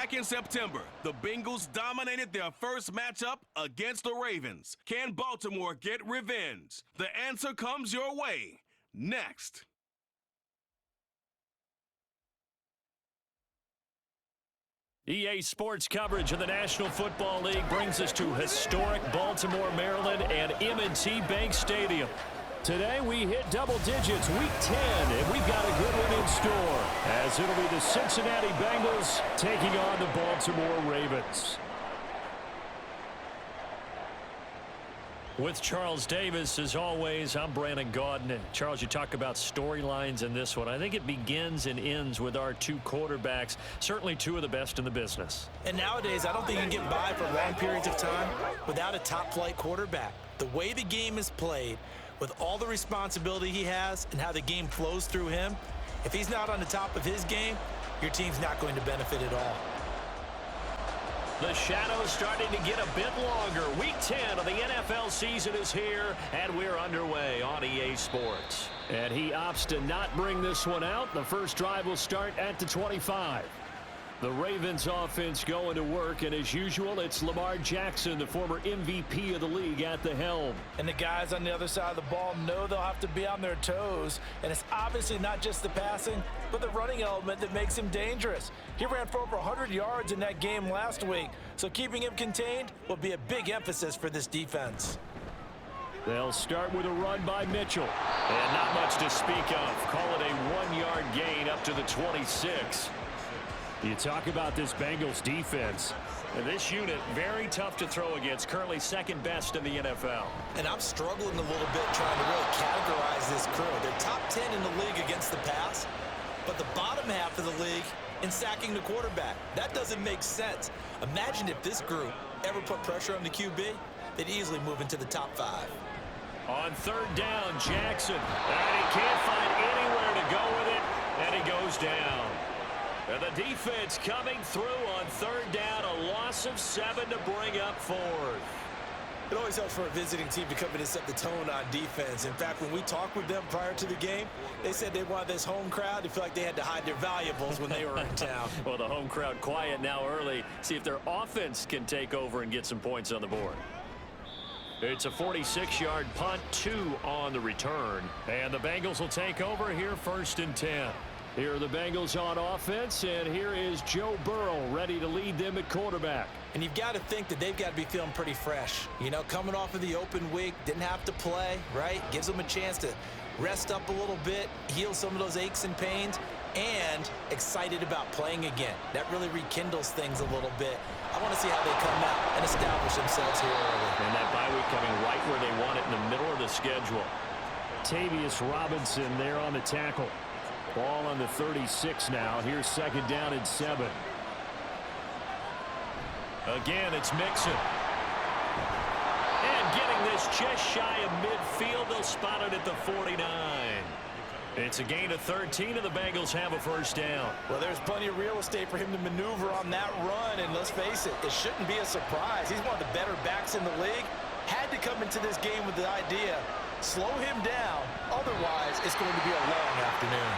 Back in September, the Bengals dominated their first matchup against the Ravens. Can Baltimore get revenge? The answer comes your way next. EA Sports coverage of the National Football League brings us to historic Baltimore, Maryland, and M&T Bank Stadium. Today we hit double digits, week 10, and we've got a good one in store, as it'll be the Cincinnati Bengals taking on the Baltimore Ravens. With Charles Davis, as always, I'm Brandon Gaudin. Charles, you talk about storylines in this one. I think it begins and ends with our two quarterbacks, certainly two of the best in the business. And nowadays, I don't think you can get by for long periods of time without a top-flight quarterback. The way the game is played, with all the responsibility he has and how the game flows through him, if he's not on the top of his game, your team's not going to benefit at all. The shadow's starting to get a bit longer. Week 10 of the NFL season is here, and we're underway on EA Sports. And he opts to not bring this one out. The first drive will start at the 25. The Ravens offense going to work, and as usual, it's Lamar Jackson, the former MVP of the league, at the helm. And the guys on the other side of the ball know they'll have to be on their toes, and it's obviously not just the passing, but the running element that makes him dangerous. He ran for over 100 yards in that game last week, so keeping him contained will be a big emphasis for this defense. They'll start with a run by Mitchell, and not much to speak of. Call it a 1-yard gain up to the 26. You talk about this Bengals defense. And this unit, very tough to throw against, currently second best in the NFL. And I'm struggling a little bit trying to really categorize this crew. They're top 10 in the league against the pass, but the bottom half of the league in sacking the quarterback. That doesn't make sense. Imagine if this group ever put pressure on the QB, they'd easily move into the top 5. On third down, Jackson. And he can't find anywhere to go with it, and he goes down. And the defense coming through on third down, a loss of 7 to bring up fourth. It always helps for a visiting team to come in and set the tone on defense. In fact, when we talked with them prior to the game, they said they wanted this home crowd to feel like they had to hide their valuables when they were in town. Well, the home crowd quiet now early. See if their offense can take over and get some points on the board. It's a 46-yard punt, 2 on the return. And the Bengals will take over here, 1st and 10. Here are the Bengals on offense, and here is Joe Burrow ready to lead them at quarterback. And you've got to think that they've got to be feeling pretty fresh. You know, coming off of the open week, didn't have to play, right? Gives them a chance to rest up a little bit, heal some of those aches and pains, and excited about playing again. That really rekindles things a little bit. I want to see how they come out and establish themselves here early. And that bye week coming right where they want it, in the middle of the schedule. Tavius Robinson there on the tackle. Ball on the 36 now. Here's 2nd down and 7. Again, it's Mixon. And getting this just shy of midfield. They'll spot it at the 49. It's a gain of 13, and the Bengals have a 1st down. Well, there's plenty of real estate for him to maneuver on that run, and let's face it, it shouldn't be a surprise. He's one of the better backs in the league. Had to come into this game with the idea, slow him down, otherwise it's going to be a long afternoon.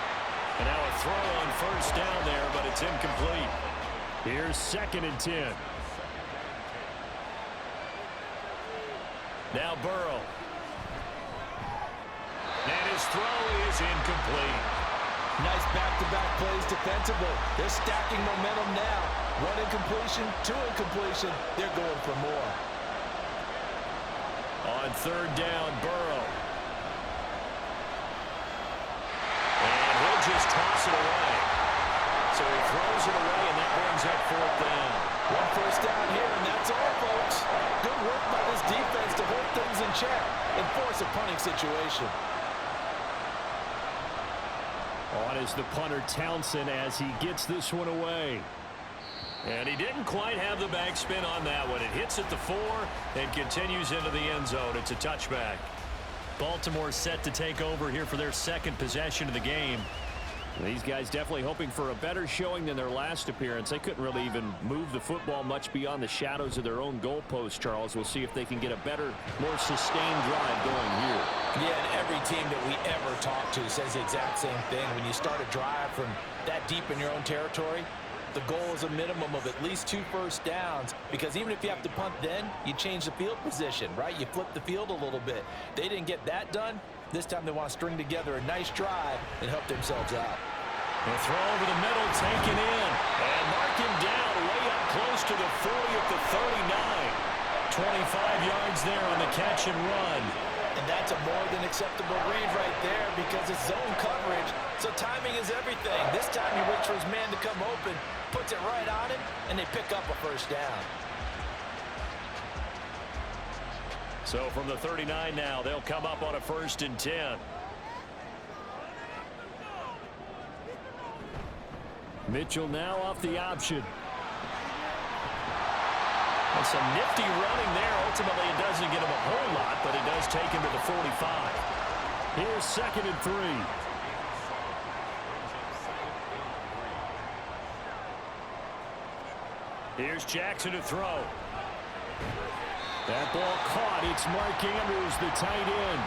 And now a throw on 1st down there, but it's incomplete. Here's 2nd and 10. Now Burrow. And his throw is incomplete. Nice back-to-back plays defensively. They're stacking momentum now. 1 incompletion, 2 incompletion. They're going for more. On 3rd down, Burrow. Just toss it away. So he throws it away, and that brings up 4th down. 1 first down here, and that's all, folks. Good work by this defense to hold things in check and force a punting situation. On is the punter Townsend as he gets this one away. And he didn't quite have the backspin on that one. It hits at the 4 and continues into the end zone. It's a touchback. Baltimore set to take over here for their 2nd possession of the game. These guys definitely hoping for a better showing than their last appearance. They couldn't really even move the football much beyond the shadows of their own goalpost, Charles. We'll see if they can get a better, more sustained drive going here. Yeah, and every team that we ever talk to says the exact same thing. When you start a drive from that deep in your own territory, the goal is a minimum of at least 2 first downs, because even if you have to punt then, you change the field position, right? You flip the field a little bit. They didn't get that done. This time they want to string together a nice drive and help themselves out. The throw over the middle, taken in, and mark him down way up close to the 40 at the 39. 25 yards there on the catch and run. And that's a more than acceptable read right there because it's zone coverage, so timing is everything. This time he waits for his man to come open, puts it right on him, and they pick up a first down. So from the 39 now, they'll come up on a 1st and 10. Mitchell now off the option. And some nifty running there. Ultimately, it doesn't get him a whole lot, but it does take him to the 45. Here's 2nd and 3. Here's Jackson to throw. That ball caught. It's Mark Andrews, the tight end.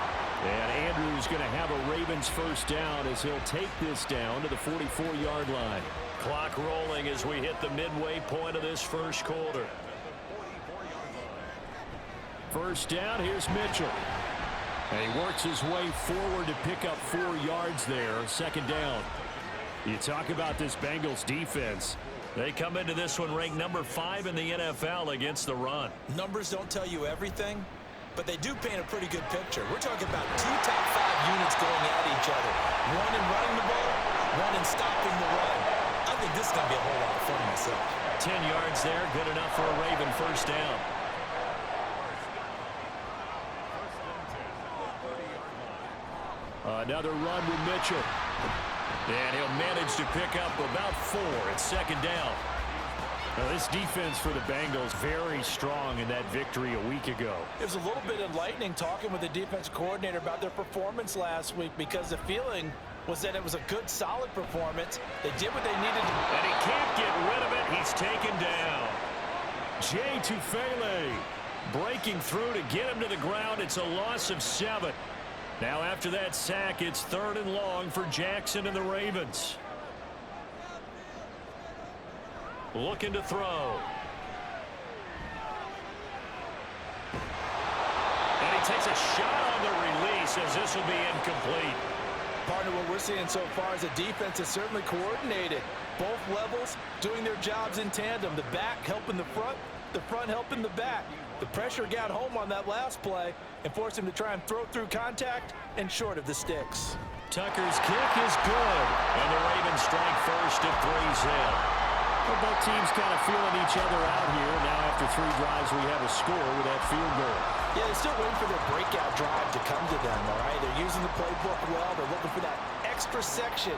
And Andrews going to have a Ravens first down as he'll take this down to the 44-yard line. Clock rolling as we hit the midway point of this first quarter. First down, here's Mitchell. And he works his way forward to pick up 4 yards there. 2nd down. You talk about this Bengals defense. They come into this one ranked number 5 in the NFL against the run. Numbers don't tell you everything, but they do paint a pretty good picture. We're talking about 2 top 5 units going at each other. One in running the ball, one in stopping the run. I think this is going to be a whole lot of fun myself. 10 yards there, good enough for a Raven first down. Another run with Mitchell. And he'll manage to pick up about 4 at 2nd down. Now, this defense for the Bengals very strong in that victory a week ago. It was a little bit enlightening talking with the defense coordinator about their performance last week because the feeling was that it was a good, solid performance. They did what they needed to. And he can't get rid of it. He's taken down. Jay Tufele breaking through to get him to the ground. It's a loss of 7. Now after that sack, it's 3rd and long for Jackson and the Ravens. Looking to throw. And he takes a shot on the release as this will be incomplete. Partner, what we're seeing so far is the defense is certainly coordinated. Both levels doing their jobs in tandem. The back helping the front helping the back. The pressure got home on that last play and forced him to try and throw through contact and short of the sticks. Tucker's kick is good. And the Ravens strike first at 3's in. Well, both teams kind of feeling each other out here. Now after 3 drives, we have a score with that field goal. Yeah, they're still waiting for their breakout drive to come to them, all right? They're using the playbook well. They're looking for that extra section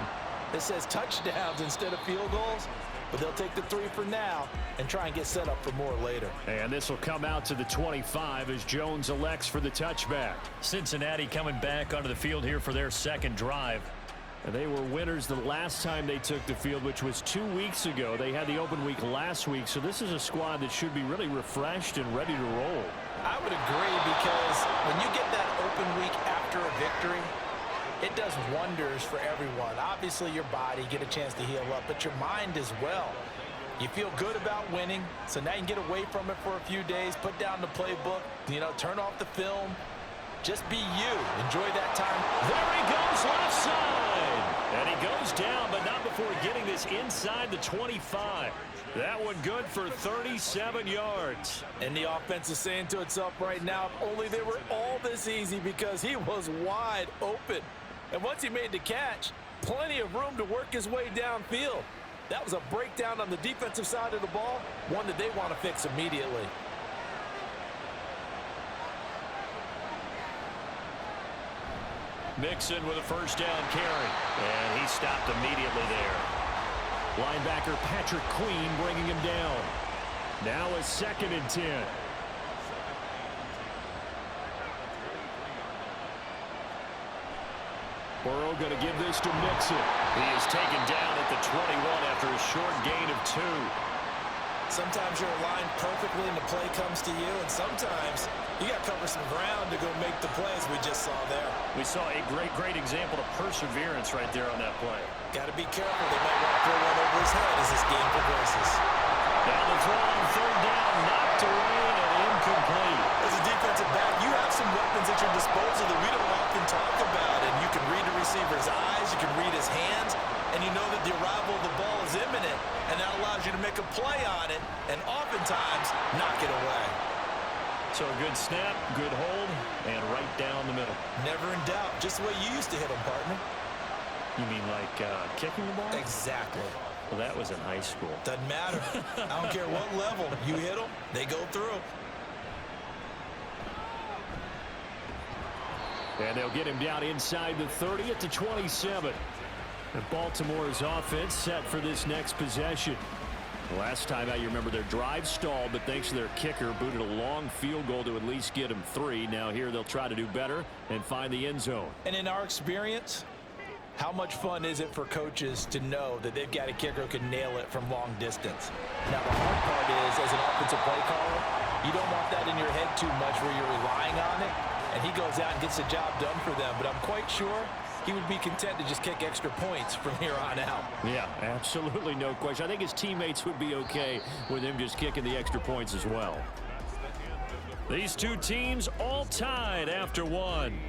that says touchdowns instead of field goals. But they'll take the 3 for now and try and get set up for more later. And this will come out to the 25 as Jones elects for the touchback. Cincinnati coming back onto the field here for their 2nd drive. And they were winners the last time they took the field, which was 2 weeks ago. They had the open week last week, so this is a squad that should be really refreshed and ready to roll. I would agree because when you get that open week after a victory, it does wonders for everyone. Obviously, your body, get a chance to heal up, but your mind as well. You feel good about winning, so now you can get away from it for a few days, put down the playbook, turn off the film. Just be you. Enjoy that time. There he goes left side. And he goes down, but not before getting this inside the 25. That one good for 37 yards. And the offense is saying to itself right now, if only they were all this easy because he was wide open. And once he made the catch, plenty of room to work his way downfield. That was a breakdown on the defensive side of the ball, one that they want to fix immediately. Mixon with a first down carry. And he stopped immediately there. Linebacker Patrick Queen bringing him down. Now a 2nd and 10. Burrow going to give this to Mixon. He is taken down at the 21 after a short gain of 2. Sometimes you're aligned perfectly and the play comes to you, and sometimes you got to cover some ground to go make the plays we just saw there. We saw a great example of perseverance right there on that play. Got to be careful. They might want to throw one over his head as this game progresses. Now the throw on third down, knocked away and incomplete. As a defensive back, you have some weapons at your disposal that we don't often talk about, and you can read the receiver's eyes, you can read his hands, and you know that the arrival of the ball is imminent, and that allows you to make a play on it and oftentimes knock it away. So a good snap, good hold, and right down the middle. Never in doubt. Just the way you used to hit them, partner. You mean like kicking the ball? Exactly. Well, that was in high school. Doesn't matter. I don't care what level. You hit them, they go through. And they'll get him down inside the 30 at the 27. And Baltimore's offense set for this next possession. Last time out, you remember their drive stalled, but thanks to their kicker, booted a long field goal to at least get them 3. Now here they'll try to do better and find the end zone. And in our experience, how much fun is it for coaches to know that they've got a kicker who can nail it from long distance? Now the hard part is, as an offensive play caller, you don't want that in your head too much where you're relying on it, and he goes out and gets the job done for them. But I'm quite sure he would be content to just kick extra points from here on out. Yeah, absolutely no question. I think his teammates would be okay with him just kicking the extra points as well. These two teams all tied after one.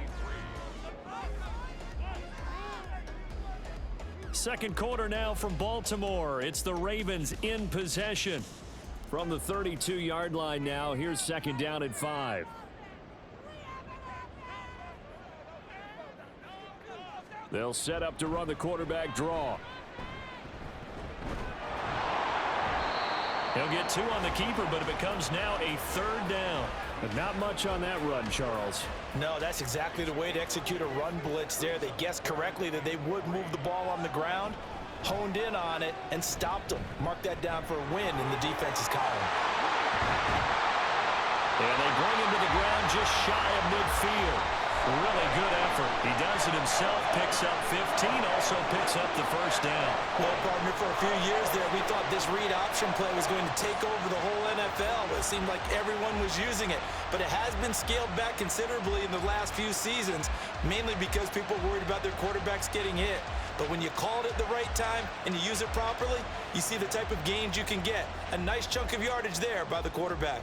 Second quarter now from Baltimore. It's the Ravens in possession. From the 32-yard line now, here's second down and 5. They'll set up to run the quarterback draw. He'll get 2 on the keeper, but it becomes now a third down. But not much on that run, Charles. No, that's exactly the way to execute a run blitz there. They guessed correctly that they would move the ball on the ground, honed in on it, and stopped them. Mark that down for a win in the defense's column. And they bring him to the ground just shy of midfield. Really good effort. He does it himself, picks up 15, also picks up the first down. Well, partner, for a few years there, we thought this read option play was going to take over the whole NFL. It seemed like everyone was using it, but it has been scaled back considerably in the last few seasons, mainly because people are worried about their quarterbacks getting hit. But when you call it at the right time and you use it properly, you see the type of gains you can get. A nice chunk of yardage there by the quarterback.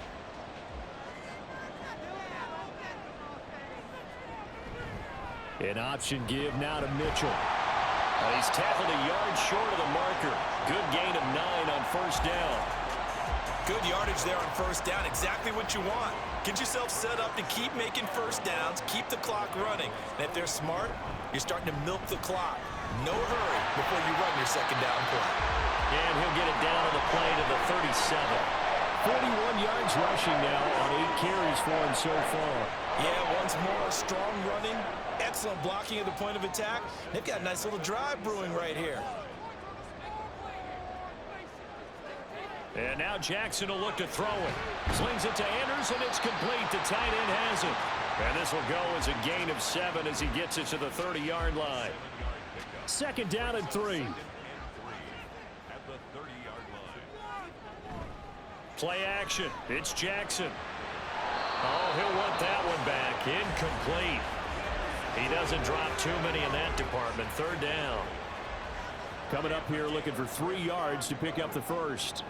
An option give now to Mitchell. He's tackled a yard short of the marker. Good gain of 9 on first down. Good yardage there on first down. Exactly what you want. Get yourself set up to keep making first downs, keep the clock running. And if they're smart, you're starting to milk the clock. No hurry before you run your second down play. And he'll get it down on the play to the 37. 41 yards rushing now on 8 carries for him so far. Yeah, once more, strong running, excellent blocking at the point of attack. They've got a nice little drive brewing right here. And now Jackson will look to throw it. Slings it to Anderson. It's complete. The tight end has it. And this will go as a gain of 7 as he gets it to the 30-yard line. Second down and 3. Play action. It's Jackson. Oh, he'll want that one back. Incomplete. He doesn't drop too many in that department. Third down. Coming up here looking for 3 yards to pick up the first.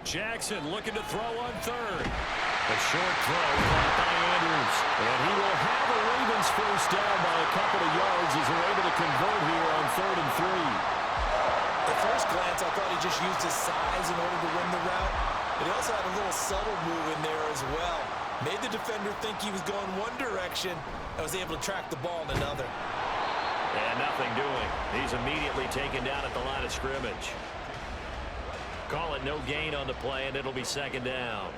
Jackson looking to throw on third. A short throw caught by Andrews. And he will have a Ravens first down by a couple of yards as they're able to convert here on 3rd and 3. At first glance, I thought he just used his size in order to win the route. But he also had a little subtle move in there as well. Made the defender think he was going one direction and was able to track the ball in another. And nothing doing. He's immediately taken down at the line of scrimmage. Call it no gain on the play, and it'll be second down.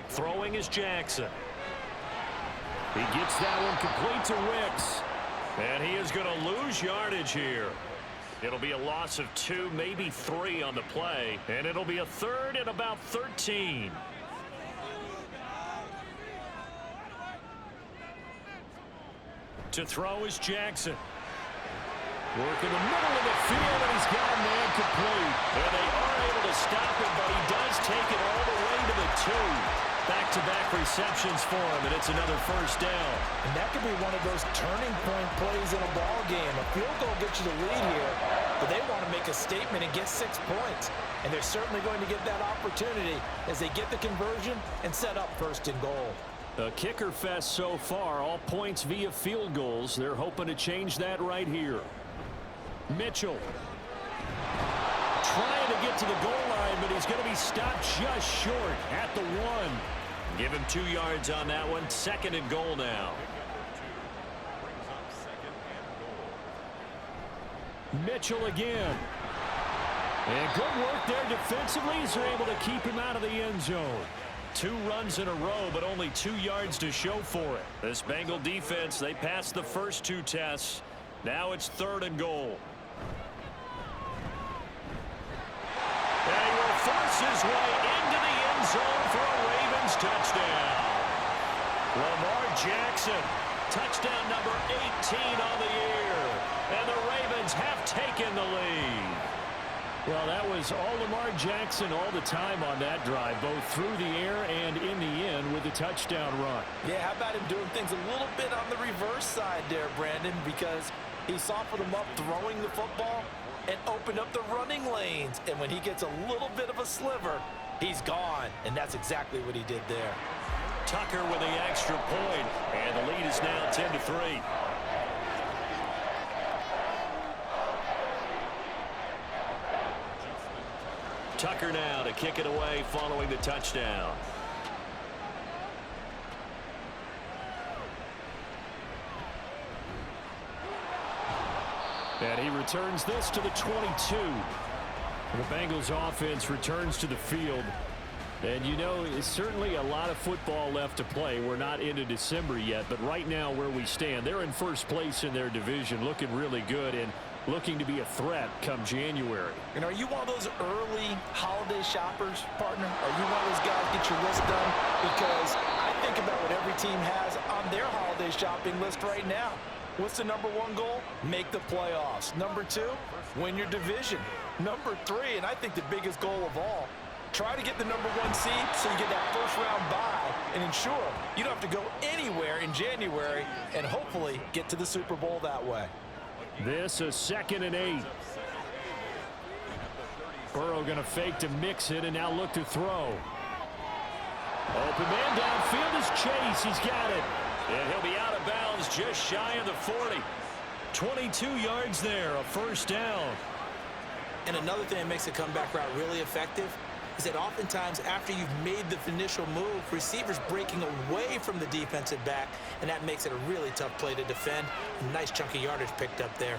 Throwing is Jackson. He gets that one complete to Wicks. And he is going to lose yardage here. It'll be a loss of 2, maybe 3 on the play. And it'll be a 3rd and about 13. To throw is Jackson. Working the middle of the field, and he's got a man complete. And they are able to stop him, but he does take it all the way to the 2. Back-to-back receptions for him, and it's another first down. And that could be one of those turning point plays in a ball game. A field goal gets you the lead here, but they want to make a statement and get 6 points. And they're certainly going to get that opportunity as they get the conversion and set up first and goal. A kicker fest so far, all points via field goals. They're hoping to change that right here. Mitchell trying to get to the goal line, but he's going to be stopped just short at the 1. Give him 2 yards on that one. 2nd and goal now. Mitchell again. And good work there defensively as they're able to keep him out of the end zone. 2 runs in a row, but only 2 yards to show for it. This Bengal defense, they passed the first 2 tests. Now it's 3rd and goal. And he will force his way into the end zone for a Ravens touchdown. Lamar Jackson, touchdown number 18 on the year. And the Ravens have taken the lead. Well, that was all Lamar Jackson all the time on that drive, both through the air and in the end with the touchdown run. Yeah, how about him doing things a little bit on the reverse side there, Brandon, because he softened them up throwing the football and opened up the running lanes. And when he gets a little bit of a sliver, he's gone. And that's exactly what he did there. Tucker with the extra point, and the lead is now 10-3. Tucker now to kick it away following the touchdown. And he returns this to the 22. The Bengals offense returns to the field. And you know, it's certainly a lot of football left to play. We're not into December yet, but right now where we stand, they're in first place in their division, looking really good and looking to be a threat come January. And are you one of those early holiday shoppers, partner? Are you one of those guys get your list done? Because I think about what every team has on their holiday shopping list right now. What's the number 1 goal? Make the playoffs. Number 2, win your division. Number 3, and I think the biggest goal of all, try to get the number 1 seed so you get that first-round bye and ensure you don't have to go anywhere in January and hopefully get to the Super Bowl that way. This a 2nd and 8. Burrow going to fake to mix it and now look to throw. Open man downfield is Chase. He's got it. And he'll be out of bounds just shy of the 40. 22 yards there, a first down. And another thing that makes a comeback route really effective is that oftentimes after you've made the initial move, receivers breaking away from the defensive back, and that makes it a really tough play to defend. A nice chunk of yardage picked up there.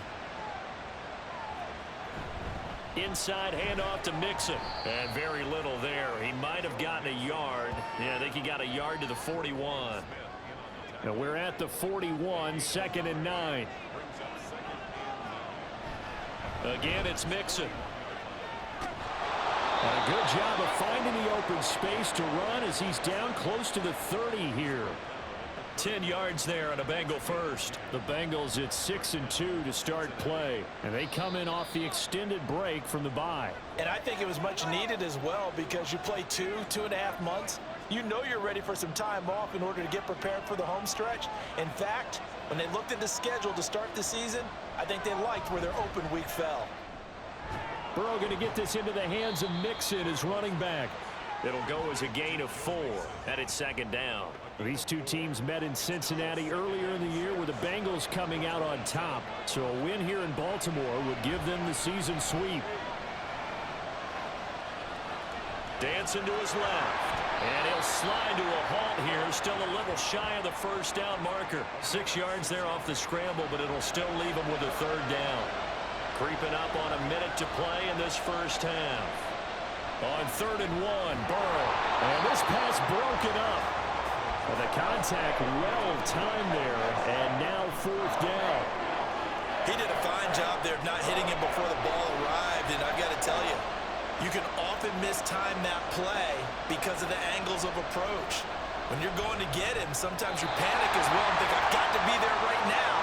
Inside handoff to Mixon. And very little there. He might have gotten a yard. Yeah, I think he got a yard to the 41. And we're at the 41, 2nd and 9. Again, it's Mixon. And a good job of finding the open space to run as he's down close to the 30 here. 10 yards there on a Bengal first. The Bengals at 6-2 to start play. And they come in off the extended break from the bye. And I think it was much needed as well because you play 2.5 months. You know you're ready for some time off in order to get prepared for the home stretch. In fact, when they looked at the schedule to start the season, I think they liked where their open week fell. Burrow going to get this into the hands of Mixon as running back. It'll go as a gain of 4, and it's 2nd down. These two teams met in Cincinnati earlier in the year with the Bengals coming out on top. So a win here in Baltimore would give them the season sweep. Dancing to his left. And he'll slide to a halt here. Still a little shy of the first down marker. 6 yards there off the scramble, but it'll still leave him with a 3rd down. Creeping up on a minute to play in this first half. On 3rd and 1, Burrow. And this pass broken up. Well, the contact well timed there, and now 4th down. He did a fine job there of not hitting him before the ball arrived, and I've got to tell you, you can often mistime that play because of the angles of approach. When you're going to get him, sometimes you panic as well and think, I've got to be there right now.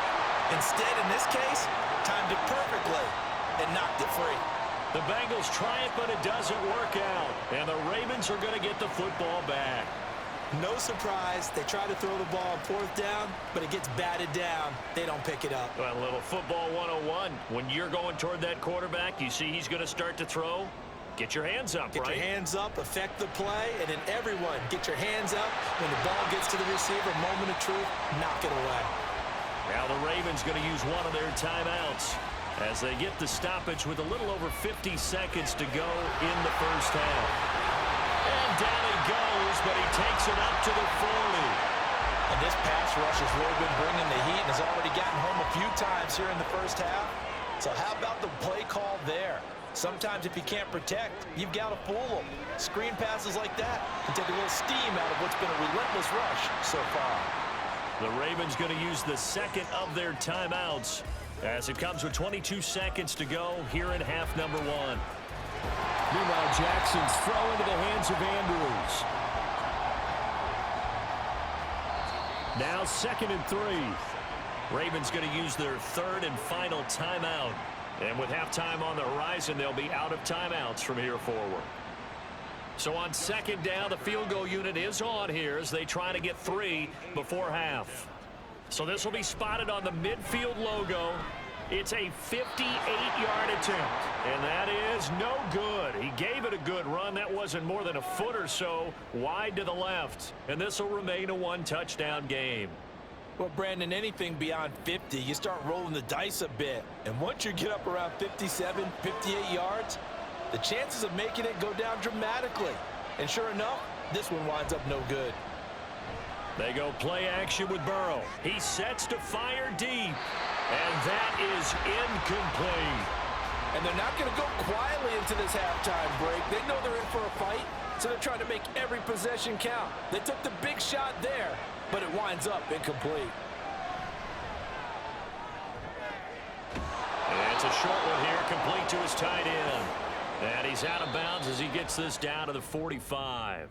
Instead, in this case, timed it perfectly and knocked it free. The Bengals try it, but it doesn't work out. And the Ravens are going to get the football back. No surprise, they try to throw the ball on 4th down, but it gets batted down. They don't pick it up. Well, a little football 101. When you're going toward that quarterback, you see he's going to start to throw. Get your hands up, Get right? your hands up, affect the play, and then everyone get your hands up. When the ball gets to the receiver, moment of truth, knock it away. Now the Ravens going to use one of their timeouts as they get the stoppage with a little over 50 seconds to go in the first half. And down he goes, but he takes it up to the 40. And this pass rush has really been bringing the heat and has already gotten home a few times here in the first half. So how about the play call there? Sometimes if you can't protect, you've got to fool them. Screen passes like that can take a little steam out of what's been a relentless rush so far. The Ravens going to use the second of their timeouts as it comes with 22 seconds to go here in half number 1. Meanwhile, Jackson's throw into the hands of Andrews. Now 2nd and 3. Ravens going to use their third and final timeout. And with halftime on the horizon, they'll be out of timeouts from here forward. So on 2nd down, the field goal unit is on here as they try to get 3 before half. So this will be spotted on the midfield logo. It's a 58-yard attempt, and that is no good. He gave it a good run. That wasn't more than a foot or so wide to the left, and this will remain a 1-touchdown game. Well, Brandon, anything beyond 50, you start rolling the dice a bit. And once you get up around 57, 58 yards, the chances of making it go down dramatically. And sure enough, this one winds up no good. They go play action with Burrow. He sets to fire deep, and that is incomplete. And they're not going to go quietly into this halftime break. They know they're in for a fight, so they're trying to make every possession count. They took the big shot there, but it winds up incomplete. And it's a short one here, complete to his tight end. And he's out of bounds as he gets this down to the 45.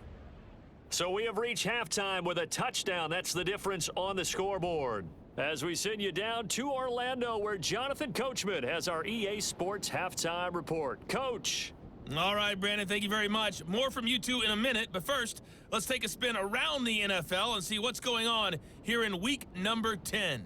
So we have reached halftime with a touchdown. That's the difference on the scoreboard. As we send you down to Orlando, where Jonathan Coachman has our EA Sports Halftime Report. Coach. All right, Brandon, thank you very much. More from you two in a minute, but first, let's take a spin around the NFL and see what's going on here in week number 10.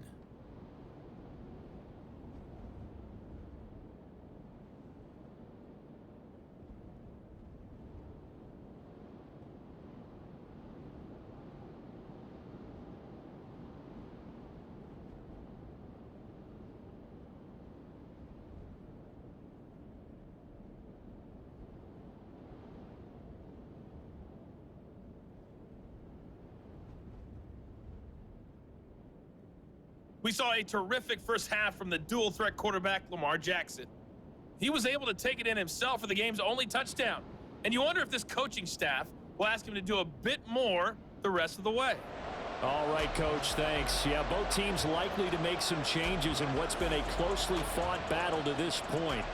We saw a terrific first half from the dual-threat quarterback, Lamar Jackson. He was able to take it in himself for the game's only touchdown. And you wonder if this coaching staff will ask him to do a bit more the rest of the way. All right, Coach, thanks. Yeah, both teams likely to make some changes in what's been a closely fought battle to this point.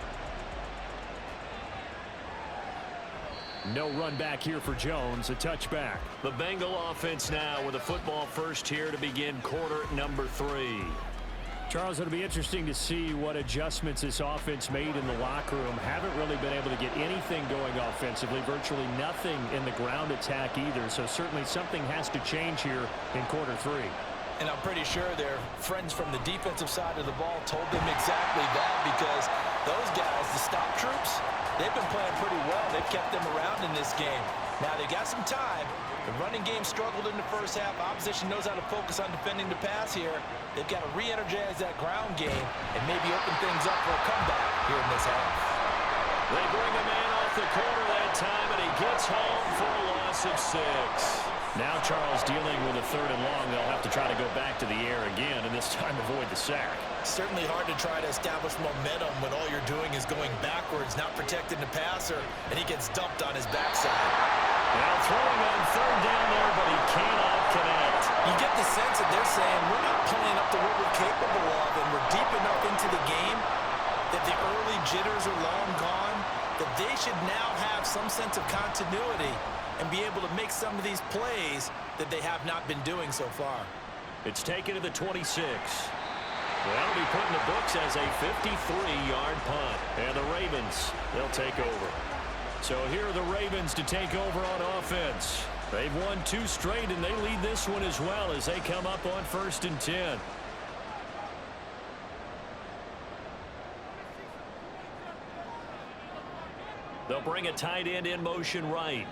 No run back here for Jones, a touchback. The Bengal offense now with a football first here to begin quarter number 3. Charles, it'll be interesting to see what adjustments this offense made in the locker room. Haven't really been able to get anything going offensively, virtually nothing in the ground attack either. So certainly something has to change here in quarter 3. And I'm pretty sure their friends from the defensive side of the ball told them exactly that, because those guys, the stop troops, they've been playing pretty well. They've kept them around in this game. Now, they got some time. The running game struggled in the first half. Opposition knows how to focus on defending the pass here. They've got to re-energize that ground game and maybe open things up for a comeback here in this half. They bring a man off the corner that time, and he gets home for a loss of 6. Now Charles dealing with a 3rd and long. They'll have to try to go back to the air again, and this time avoid the sack. Certainly hard to try to establish momentum when all you're doing is going backwards, not protecting the passer, and he gets dumped on his backside. Now throwing on 3rd down there, but he cannot connect. You get the sense that they're saying we're not playing up to what we're capable of, and we're deep enough into the game that the early jitters are long gone, that they should now have some sense of continuity and be able to make some of these plays that they have not been doing so far. It's taken to the 26. That'll be put in the books as a 53-yard punt. And the Ravens, they'll take over. So here are the Ravens to take over on offense. They've won 2 straight, and they lead this one as well as they come up on 1st and 10. They'll bring a tight end in motion right.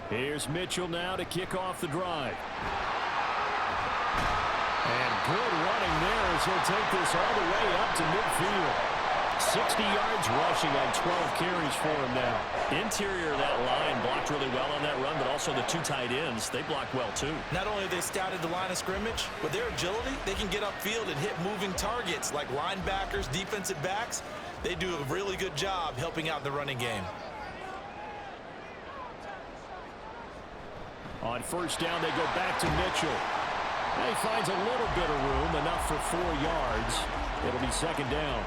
Here's Mitchell now to kick off the drive. And good running there as he'll take this all the way up to midfield. 60 yards rushing on 12 carries for him now. Interior of that line blocked really well on that run, but also the 2 tight ends, they blocked well too. Not only have they scouted the line of scrimmage, with their agility, they can get upfield and hit moving targets like linebackers, defensive backs. They do a really good job helping out the running game. On 1st down, they go back to Mitchell. He finds a little bit of room, enough for 4 yards. It'll be 2nd down.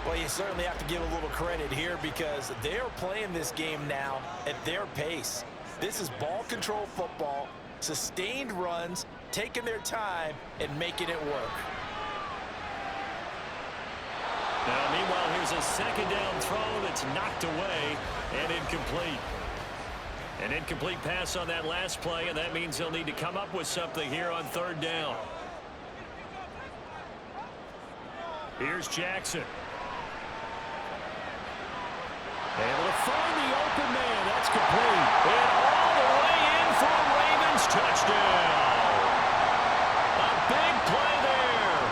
Well, you certainly have to give a little credit here because they're playing this game now at their pace. This is ball control football, sustained runs, taking their time, and making it work. Now, meanwhile, here's a 2nd down throw that's knocked away and incomplete. An incomplete pass on that last play, and that means they'll need to come up with something here on 3rd down. Here's Jackson. Able to find the open man. That's complete. And all the way in for a Ravens touchdown. A big play there.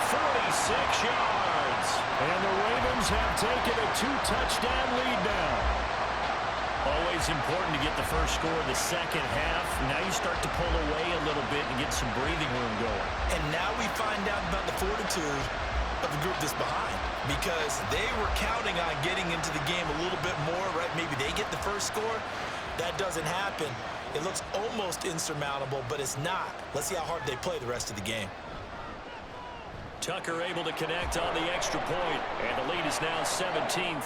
46 yards. And the Ravens have taken a 2-touchdown lead now. Always important to get the first score in the second half. Now you start to pull away a little bit and get some breathing room going. And now we find out about the fortitude of the group that's behind, because they were counting on getting into the game a little bit more, right? Maybe they get the first score. That doesn't happen. It looks almost insurmountable, but it's not. Let's see how hard they play the rest of the game. Tucker able to connect on the extra point, and the lead is now 17-3.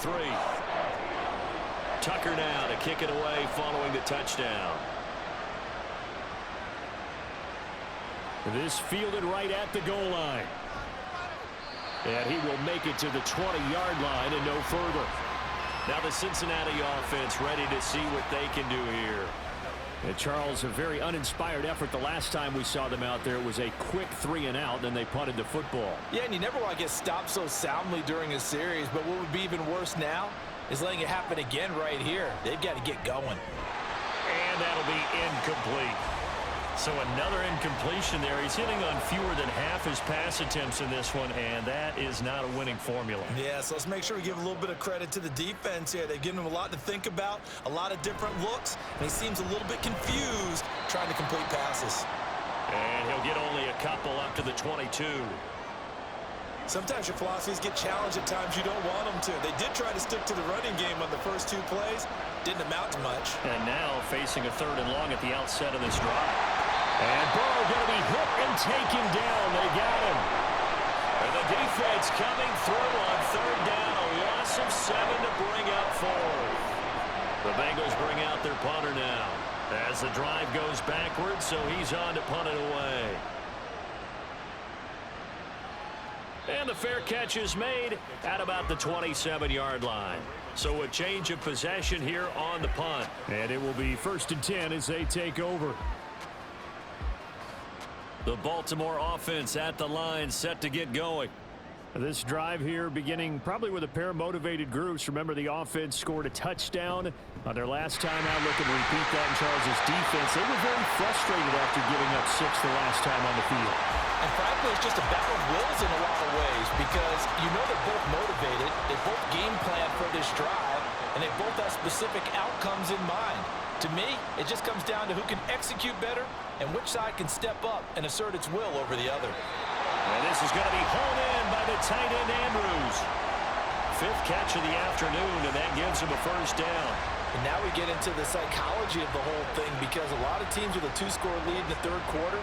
Tucker now to kick it away following the touchdown. This fielded right at the goal line. And he will make it to the 20-yard line and no further. Now the Cincinnati offense ready to see what they can do here. And Charles, a very uninspired effort the last time we saw them out there. It was a quick 3-and-out, then they punted the football. Yeah, and you never want to get stopped so soundly during a series, but what would be even worse now is letting it happen again right here. They've got to get going. And that'll be incomplete. So another incompletion there. He's hitting on fewer than half his pass attempts in this one, and that is not a winning formula. Yeah, so let's make sure we give a little bit of credit to the defense here. They've given him a lot to think about, a lot of different looks, and he seems a little bit confused trying to complete passes. And he'll get only a couple up to the 22. Sometimes your philosophies get challenged at times you don't want them to. They did try to stick to the running game on the first 2 plays. Didn't amount to much. And now facing a 3rd and long at the outset of this drive. And Burrow going to be hit and taken down. They got him. And the defense coming through on 3rd down. A loss of 7 to bring up 4th. The Bengals bring out their punter now as the drive goes backwards, so he's on to punt it away. And the fair catch is made at about the 27-yard line. So a change of possession here on the punt. And it will be 1st and 10 as they take over. The Baltimore offense at the line, set to get going. This drive here beginning probably with a pair of motivated groups. Remember, the offense scored a touchdown on their last time out. Looking to repeat that in Charles' defense. They were very frustrated after giving up 6 the last time on the field. And frankly, it's just a battle of wills in a lot of ways, because you know they're both motivated, they both game plan for this drive, and they both have specific outcomes in mind. To me, it just comes down to who can execute better and which side can step up and assert its will over the other. And this is going to be hauled in by the tight end Andrews. 5th catch of the afternoon, and that gives him a 1st down. And now we get into the psychology of the whole thing, because a lot of teams with a 2-score lead in the 3rd quarter,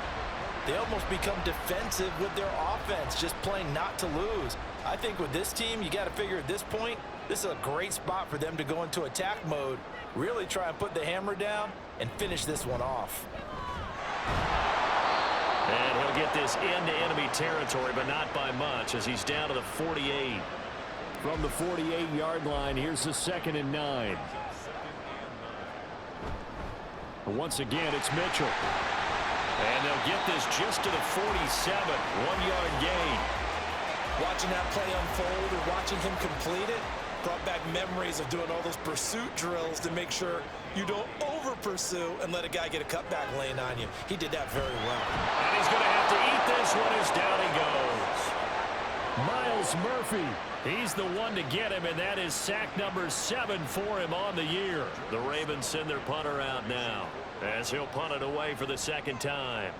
they almost become defensive with their offense, just playing not to lose. I think with this team, you got to figure at this point, this is a great spot for them to go into attack mode, really try and put the hammer down and finish this one off. And he'll get this into enemy territory, but not by much as he's down to the 48. From the 48-yard line, here's the 2nd and 9. Once again, it's Mitchell. And they'll get this just to the 47, 1-yard gain. Watching that play unfold and watching him complete it brought back memories of doing all those pursuit drills to make sure you don't over-pursue and let a guy get a cutback lane on you. He did that very well. And he's going to have to eat this one as down he goes. Miles Murphy. He's the one to get him, and that is sack number 7 for him on the year. The Ravens send their punter out now as he'll punt it away for the 2nd time.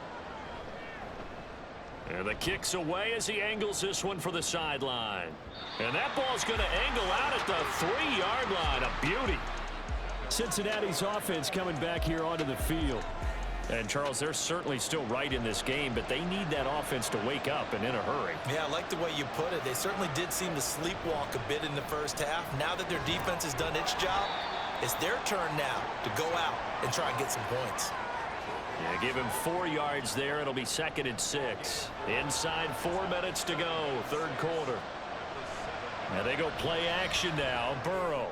And the kick's away as he angles this one for the sideline. And that ball's going to angle out at the 3-yard line. A beauty. Cincinnati's offense coming back here onto the field. And, Charles, they're certainly still right in this game, but they need that offense to wake up and in a hurry. Yeah, I like the way you put it. They certainly did seem to sleepwalk a bit in the first half. Now that their defense has done its job, it's their turn now to go out and try and get some points. Yeah, give him 4 yards there. It'll be 2nd and 6. Inside 4 minutes to go, 3rd quarter. Now they go play action now. Burrow.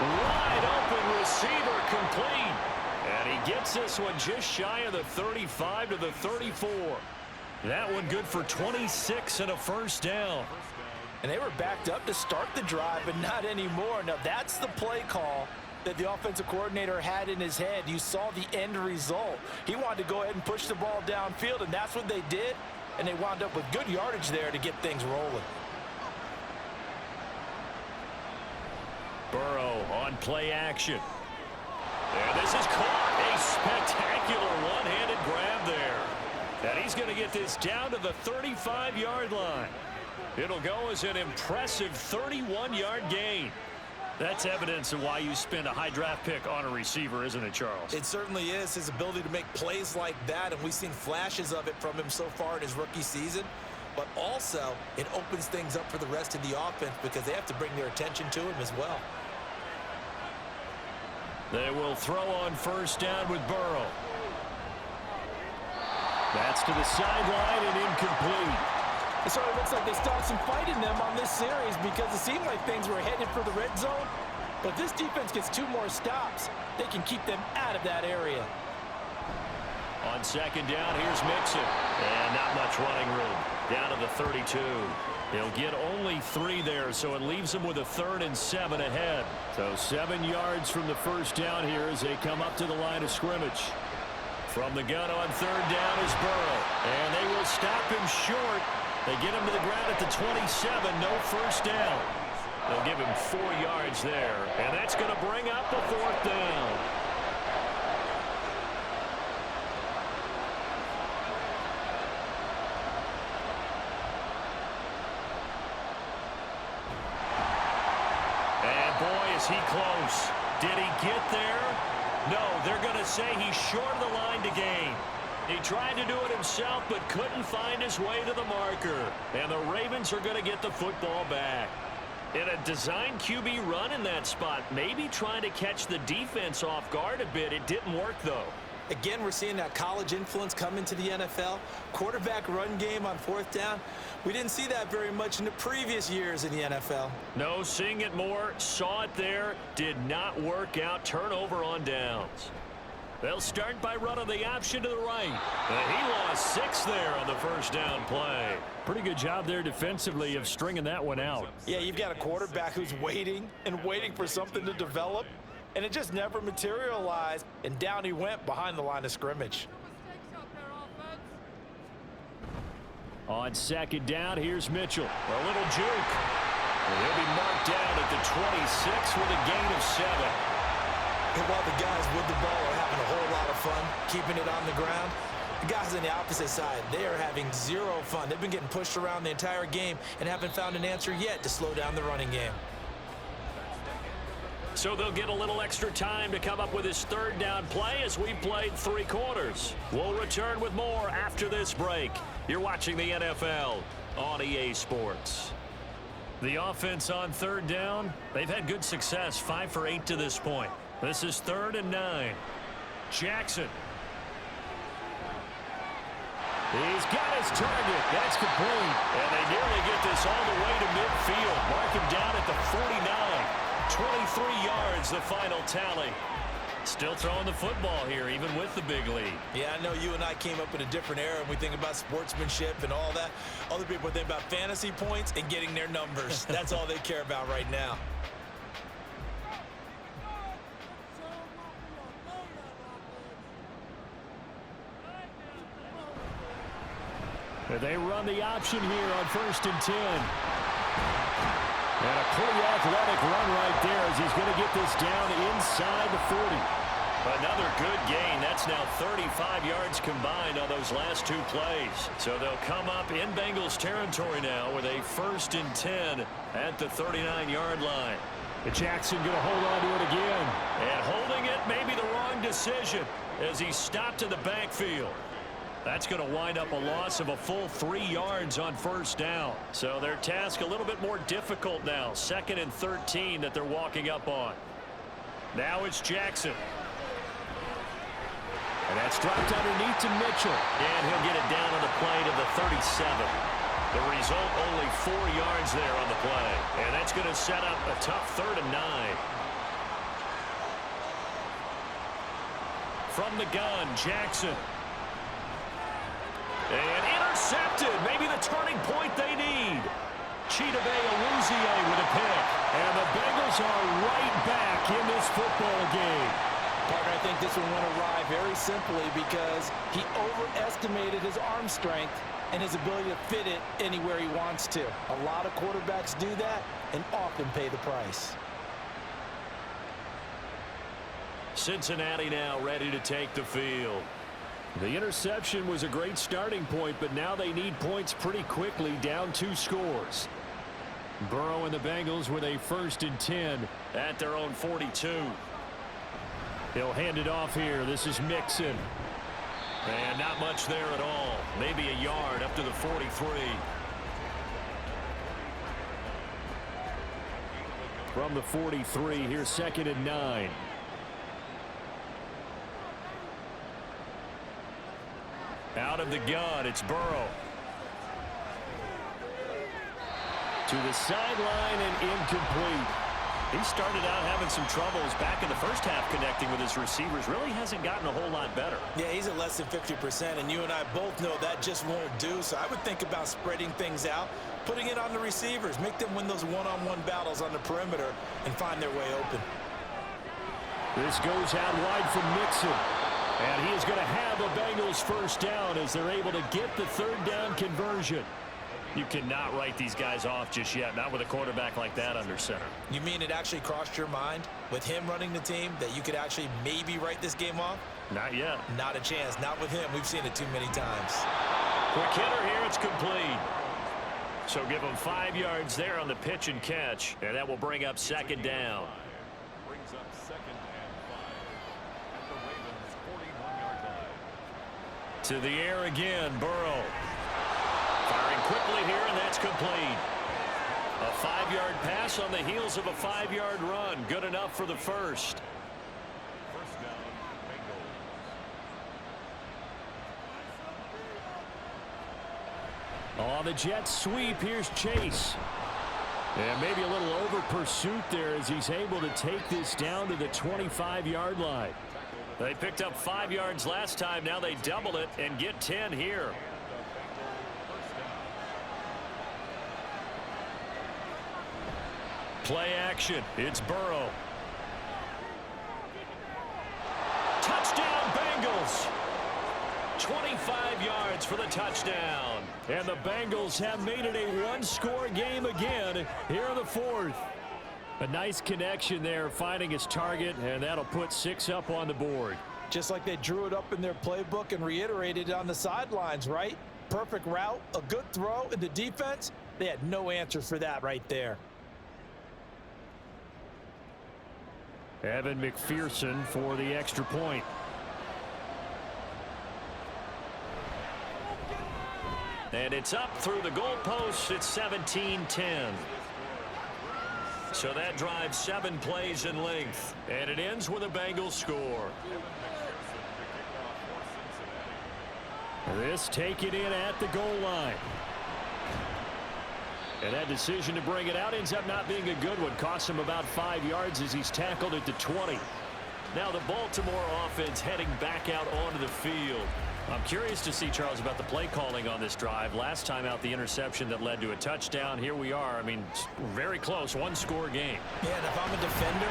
Wide open receiver complete. And he gets this one just shy of the 35 to the 34. That one good for 26 and a first down. And they were backed up to start the drive, but not anymore. Now that's the play call that the offensive coordinator had in his head. You saw the end result. He wanted to go ahead and push the ball downfield, and that's what they did. And they wound up with good yardage there to get things rolling. Burrow on play action. And this is caught. A spectacular one-handed grab there. And he's going to get this down to the 35-yard line. It'll go as an impressive 31-yard gain. That's evidence of why you spend a high draft pick on a receiver, isn't it, Charles? It certainly is. His ability to make plays like that, and we've seen flashes of it from him so far in his rookie season. But also, it opens things up for the rest of the offense because they have to bring their attention to him as well. They will throw on first down with Burrow. That's to the sideline and incomplete. It sort of looks like they started some fight in them on this series because it seemed like things were headed for the red zone. But this defense gets 2 more stops. They can keep them out of that area. On 2nd down, here's Mixon. And not much running room. Down to the 32. They'll get only 3 there, so it leaves them with a 3rd and 7 ahead. So 7 yards from the first down here as they come up to the line of scrimmage. From the gun on 3rd down is Burrow. And they will stop him short. They get him to the ground at the 27. No first down. They'll give him 4 yards there. And that's going to bring up a 4th down. And boy, is he close. Did he get there? No, they're going to say he's short of the line to gain. He tried to do it himself, but couldn't find his way to the marker. And the Ravens are going to get the football back. In a design QB run in that spot, maybe trying to catch the defense off guard a bit. It didn't work, though. Again, we're seeing that college influence come into the NFL. Quarterback run game on 4th down. We didn't see that very much in the previous years in the NFL. No, seeing it more. Saw it there. Did not work out. Turnover on downs. They'll start by running the option to the right. And he lost 6 there on the first down play. Pretty good job there defensively of stringing that one out. Yeah, you've got a quarterback who's waiting and waiting for something to develop, and it just never materialized, and down he went behind the line of scrimmage. On 2nd down, here's Mitchell. A little juke. And he'll be marked down at the 26 with a gain of 7. And while the guys with the ball are having a whole lot of fun keeping it on the ground, the guys on the opposite side, they are having 0 fun. They've been getting pushed around the entire game and haven't found an answer yet to slow down the running game. So they'll get a little extra time to come up with his 3rd down play as we played 3 quarters. We'll return with more after this break. You're watching the NFL on EA Sports. The offense on 3rd down, they've had good success, 5 for 8 to this point. This is 3rd and 9. Jackson. He's got his target. That's complete. And they nearly get this all the way to midfield. Mark him down at the 49. 23 yards, the final tally. Still throwing the football here, even with the big lead. Yeah, I know you and I came up in a different era, and we think about sportsmanship and all that. Other people think about fantasy points and getting their numbers. That's all they care about right now. They run the option here on 1st and 10. And a pretty athletic run right there as he's going to get this down inside the 40. Another good gain. That's now 35 yards combined on those last two plays. So they'll come up in Bengals territory now with a 1st and 10 at the 39-yard line. And Jackson going to hold on to it again. And holding it may be the wrong decision as he stopped in the backfield. That's going to wind up a loss of a full 3 yards on 1st down. So their task a little bit more difficult now. 2nd and 13 that they're walking up on. Now it's Jackson. And that's dropped underneath to Mitchell. And he'll get it down on the play to the 37. The result, only 4 yards there on the play. And that's going to set up a tough 3rd and 9. From the gun, Jackson. And intercepted. Maybe the turning point they need. Chidobe Awuzie with a pick. And the Bengals are right back in this football game. Parker, I think this one went awry very simply because he overestimated his arm strength and his ability to fit it anywhere he wants to. A lot of quarterbacks do that and often pay the price. Cincinnati now ready to take the field. The interception was a great starting point, but now they need points pretty quickly, down 2 scores. Burrow and the Bengals with a 1st and 10 at their own 42. He'll hand it off here. This is Mixon. And not much there at all. Maybe a yard up to the 43. From the 43, here's 2nd and 9. Out of the gun, it's Burrow. To the sideline and incomplete. He started out having some troubles back in the first half connecting with his receivers. Really hasn't gotten a whole lot better. Yeah, he's at less than 50%, and you and I both know that just won't do. So I would think about spreading things out, putting it on the receivers, make them win those one-on-one battles on the perimeter and find their way open. This goes out wide from Mixon. And he is going to have a Bengals 1st down as they're able to get the 3rd down conversion. You cannot write these guys off just yet, not with a quarterback like that under center. You mean it actually crossed your mind with him running the team that you could actually maybe write this game off? Not yet. Not a chance. Not with him. We've seen it too many times. Quick hitter here. It's complete. So give him 5 yards there on the pitch and catch, and that will bring up 2nd down. Brings up 2nd and 5 at the Ravens' 41-yard line. To the air again, Burrow. Firing quickly here, and that's complete. A 5-yard pass on the heels of a 5-yard run. Good enough for the 1st. 1st down, Bengals. On the jet sweep, here's Chase. And maybe a little over pursuit there as he's able to take this down to the 25-yard line. They picked up 5 yards last time. Now they double it and get 10 here. Play action. It's Burrow. Touchdown, Bengals. 25 yards for the touchdown. And the Bengals have made it a 1-score game again here in the 4th. A nice connection there, finding his target, and that'll put 6 up on the board. Just like they drew it up in their playbook and reiterated it on the sidelines, right? Perfect route, a good throw, and the defense, they had no answer for that right there. Evan McPherson for the extra point. And it's up through the goalposts. It's 17-10. So that drives 7 plays in length. And it ends with a Bengals score. This taken in at the goal line. And that decision to bring it out ends up not being a good one. Costs him about 5 yards as he's tackled at the 20. Now the Baltimore offense heading back out onto the field. I'm curious to see, Charles, about the play calling on this drive. Last time out, the interception that led to a touchdown. Here we are. I mean, very close, one-score game. Yeah, and if I'm a defender,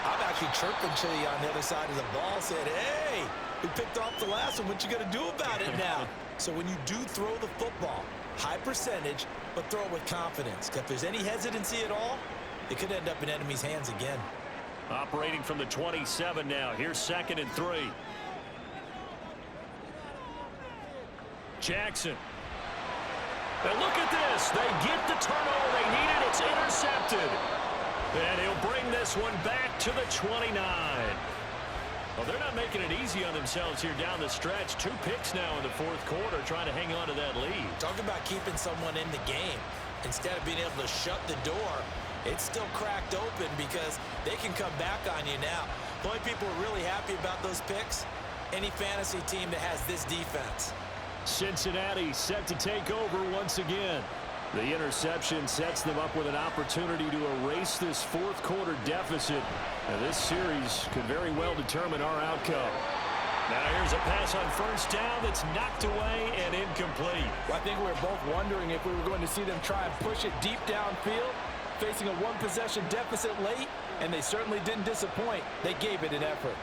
I'm actually chirping to you on the other side of the ball, saying, hey, we picked off the last one. What you going to do about it now? So when you do throw the football, high percentage, but throw it with confidence. If there's any hesitancy at all, it could end up in enemy's hands again. Operating from the 27 now. Here's 2nd and 3. Jackson. And look at this. They get the turnover they needed. It's intercepted. And he'll bring this one back to the 29. Well, they're not making it easy on themselves here down the stretch. 2 picks now in the 4th quarter, trying to hang on to that lead. Talk about keeping someone in the game. Instead of being able to shut the door, it's still cracked open because they can come back on you now. The only people who are really happy about those picks, any fantasy team that has this defense. Cincinnati set to take over once again. The interception sets them up with an opportunity to erase this 4th quarter deficit. And this series could very well determine our outcome. Now here's a pass on 1st down that's knocked away and incomplete. Well, I think we were both wondering if we were going to see them try and push it deep downfield, facing a 1-possession deficit late, and they certainly didn't disappoint. They gave it an effort.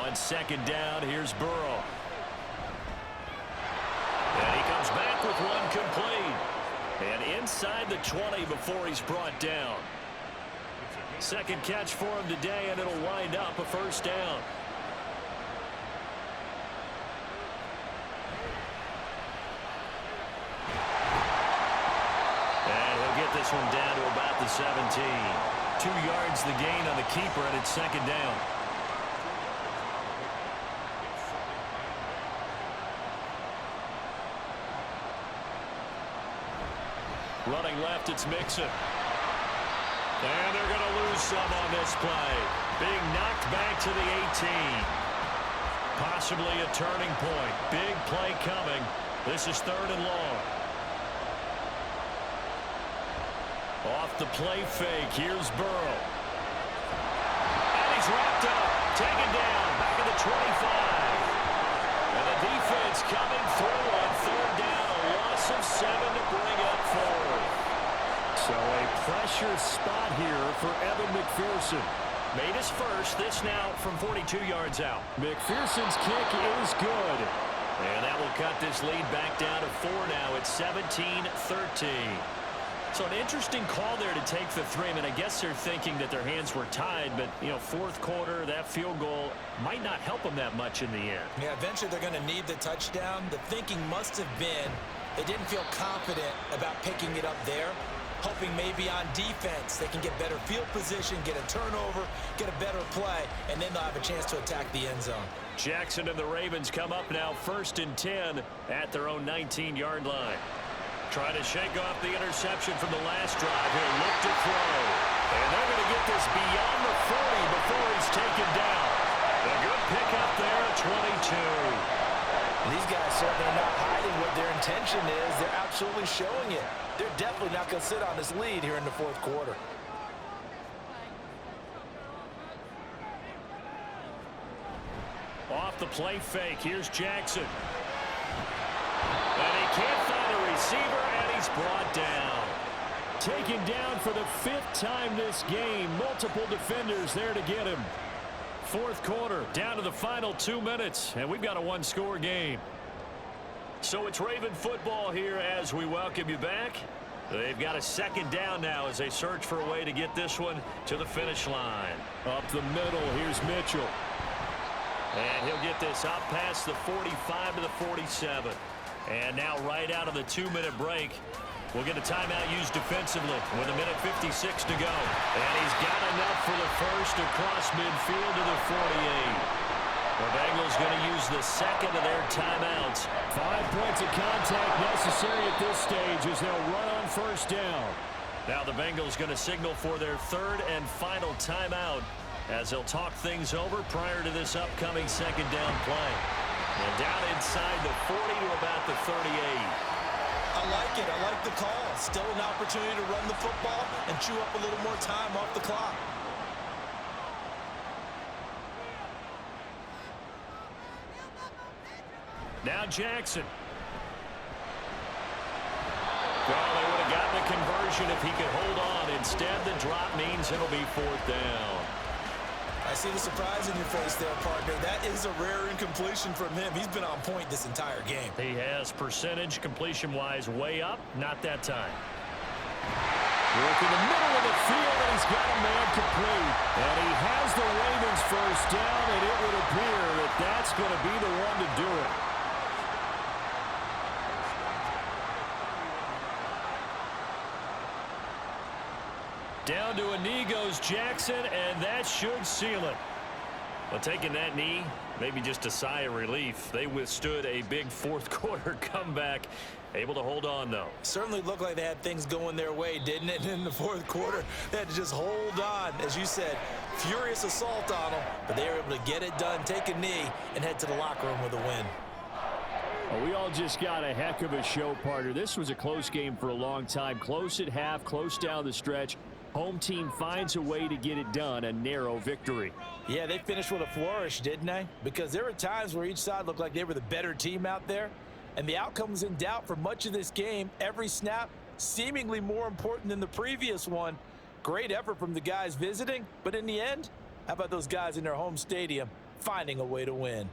On 2nd down, here's Burrow. And he comes back with one complete. And inside the 20 before he's brought down. 2nd catch for him today, and it'll wind up a 1st down. And he'll get this one down to about the 17. 2 yards the gain on the keeper, and it's 2nd down. Running left, it's Mixon. And they're going to lose some on this play. Being knocked back to the 18. Possibly a turning point. Big play coming. This is 3rd and long. Off the play fake, here's Burrow. And he's wrapped up. Taken down, back at the 25. And the defense coming through on 3rd down. A loss of 7 to bring up 4th. So a pressure spot here for Evan McPherson. Made his first, this now from 42 yards out. McPherson's kick is good. And that will cut this lead back down to 4 now. It's 17-13. So an interesting call there to take the 3. I mean, I guess they're thinking that their hands were tied, but, you know, 4th quarter, that field goal might not help them that much in the end. Yeah, eventually they're going to need the touchdown. The thinking must have been they didn't feel confident about picking it up there, hoping maybe on defense they can get better field position, get a turnover, get a better play, and then they'll have a chance to attack the end zone. Jackson and the Ravens come up now 1st and 10 at their own 19-yard line. Trying to shake off the interception from the last drive here. Look to throw. And they're going to get this beyond the 40 before he's taken down. A good pickup there at 22. These guys certainly are not hiding what their intention is. They're absolutely showing it. They're definitely not going to sit on this lead here in the 4th quarter. Off the play fake, here's Jackson. And he can't find a receiver, and he's brought down. Taken down for the 5th time this game. Multiple defenders there to get him. 4th quarter, down to the final 2 minutes, and we've got a 1-score game. So it's Raven football here as we welcome you back. They've got a 2nd down now as they search for a way to get this one to the finish line. Up the middle, here's Mitchell. And he'll get this up past the 45 to the 47. And now right out of the 2-minute break, we'll get a timeout used defensively with 1:56 to go. And he's got enough for the first across midfield to the 48. The Bengals going to use the 2nd of their timeouts. 5 points of contact necessary at this stage as they'll run on 1st down. Now the Bengals going to signal for their 3rd and final timeout as they'll talk things over prior to this upcoming 2nd down play. And down inside the 40 to about the 38. I like it. I like the call. Still an opportunity to run the football and chew up a little more time off the clock. Now Jackson. Well, they would have gotten a conversion if he could hold on. Instead, the drop means it'll be 4th down. I see the surprise in your face there, partner. That is a rare incompletion from him. He's been on point this entire game. He has percentage completion-wise way up. Not that time. Work in the middle of the field, and he's got a man complete. And he has the Ravens first down, and it would appear that that's going to be the one to do it. Down to a knee goes Jackson, and that should seal it. Well, taking that knee, maybe just a sigh of relief. They withstood a big fourth-quarter comeback. Able to hold on, though. Certainly looked like they had things going their way, didn't it? And in the fourth quarter, they had to just hold on. As you said, furious assault on them, but they were able to get it done, take a knee, and head to the locker room with a win. Well, we all just got a heck of a show, partner. This was a close game for a long time. Close at half, close down the stretch. Home team finds a way to get it done, a narrow victory. Yeah, they finished with a flourish, didn't they? Because there were times where each side looked like they were the better team out there, and the outcome was in doubt for much of this game. Every snap seemingly more important than the previous one. Great effort from the guys visiting, but in the end, how about those guys in their home stadium finding a way to win?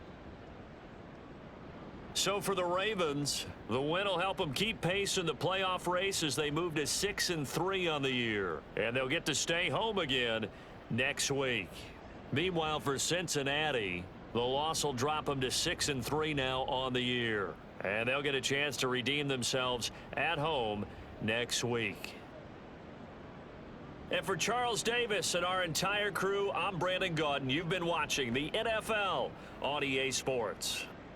So for the Ravens, the win will help them keep pace in the playoff race as they move to 6-3 on the year. And they'll get to stay home again next week. Meanwhile, for Cincinnati, the loss will drop them to 6-3 now on the year. And they'll get a chance to redeem themselves at home next week. And for Charles Davis and our entire crew, I'm Brandon Gaudin. You've been watching the NFL on EA Sports.